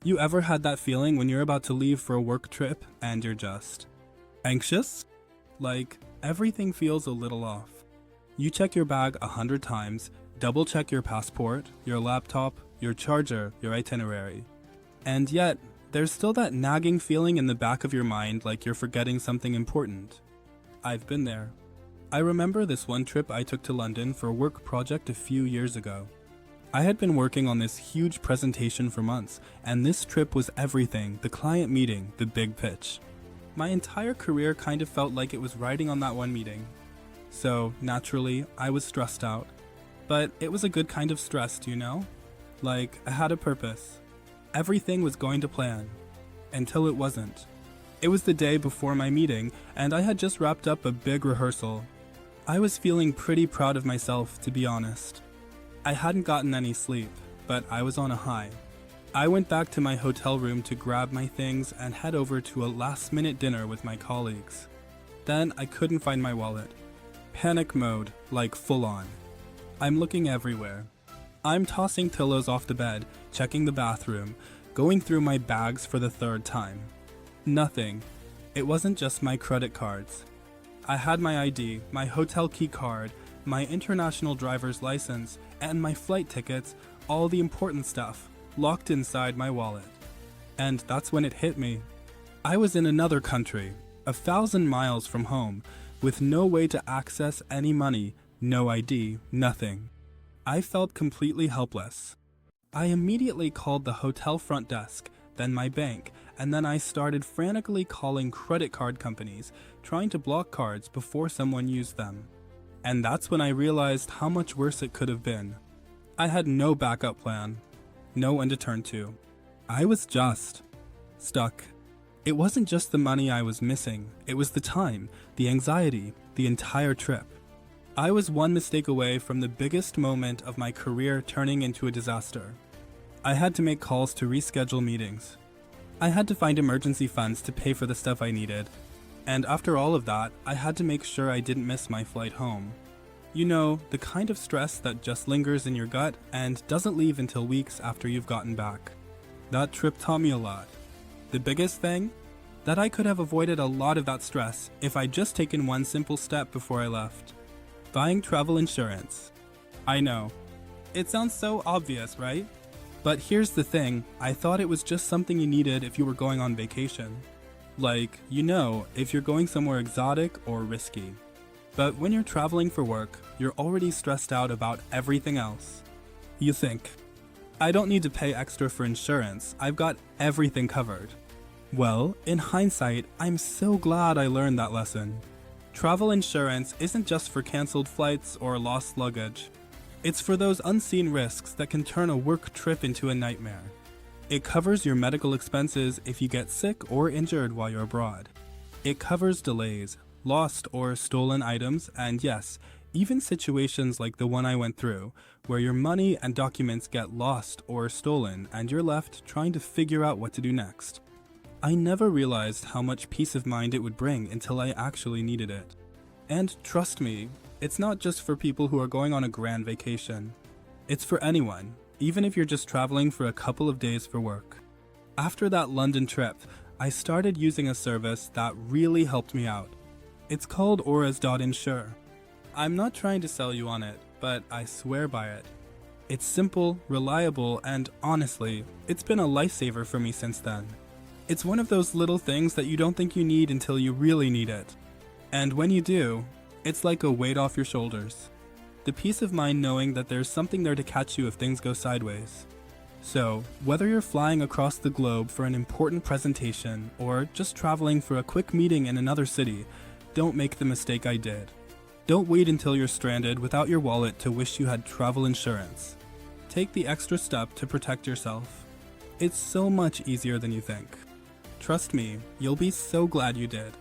You ever had that feeling when you're about to leave for a work trip and you're just anxious? Like, everything feels a little off. You check your bag 100 times, double check your passport, your laptop, your charger, your itinerary. And yet, there's still that nagging feeling in the back of your mind like you're forgetting something important. I've been there. I remember this one trip I took to London for a work project a few years ago. I had been working on this huge presentation for months, and this trip was everything: the client meeting, the big pitch. My entire career kind of felt like it was riding on that one meeting. So, naturally, I was stressed out. But it was a good kind of stressed, you know? Like, I had a purpose. Everything was going to plan. Until it wasn't. It was the day before my meeting, and I had just wrapped up a big rehearsal. I was feeling pretty proud of myself, to be honest. I hadn't gotten any sleep, but I was on a high. I went back to my hotel room to grab my things and head over to a last-minute dinner with my colleagues. Then I couldn't find my wallet. Panic mode, like full on. I'm looking everywhere. I'm tossing pillows off the bed, checking the bathroom, going through my bags for the third time. Nothing. It wasn't just my credit cards. I had my ID, my hotel key card, my international driver's license, and my flight tickets, all the important stuff, locked inside my wallet. And that's when it hit me. I was in another country, 1,000 miles from home, with no way to access any money, no ID, nothing. I felt completely helpless. I immediately called the hotel front desk, then my bank, and then I started frantically calling credit card companies, trying to block cards before someone used them. And that's when I realized how much worse it could have been. I had no backup plan, no one to turn to. I was just stuck. It wasn't just the money I was missing, it was the time, the anxiety, the entire trip. I was one mistake away from the biggest moment of my career turning into a disaster. I had to make calls to reschedule meetings. I had to find emergency funds to pay for the stuff I needed. And after all of that, I had to make sure I didn't miss my flight home. You know, the kind of stress that just lingers in your gut and doesn't leave until weeks after you've gotten back. That trip taught me a lot. The biggest thing? That I could have avoided a lot of that stress if I'd just taken one simple step before I left. Buying travel insurance. I know. It sounds so obvious, right? But here's the thing, I thought it was just something you needed if you were going on vacation. Like, you know, if you're going somewhere exotic or risky. But when you're traveling for work, you're already stressed out about everything else. You think, I don't need to pay extra for insurance, I've got everything covered. Well, in hindsight, I'm so glad I learned that lesson. Travel insurance isn't just for canceled flights or lost luggage. It's for those unseen risks that can turn a work trip into a nightmare. It covers your medical expenses if you get sick or injured while you're abroad. It covers delays, lost or stolen items, and yes, even situations like the one I went through, where your money and documents get lost or stolen and you're left trying to figure out what to do next. I never realized how much peace of mind it would bring until I actually needed it. And trust me, it's not just for people who are going on a grand vacation. It's for anyone, even if you're just traveling for a couple of days for work. After that London trip, I started using a service that really helped me out. It's called Auras.insure. I'm not trying to sell you on it, but I swear by it. It's simple, reliable, and honestly, it's been a lifesaver for me since then. It's one of those little things that you don't think you need until you really need it. And when you do, it's like a weight off your shoulders. The peace of mind knowing that there's something there to catch you if things go sideways. So, whether you're flying across the globe for an important presentation or just traveling for a quick meeting in another city, don't make the mistake I did. Don't wait until you're stranded without your wallet to wish you had travel insurance. Take the extra step to protect yourself. It's so much easier than you think. Trust me, you'll be so glad you did.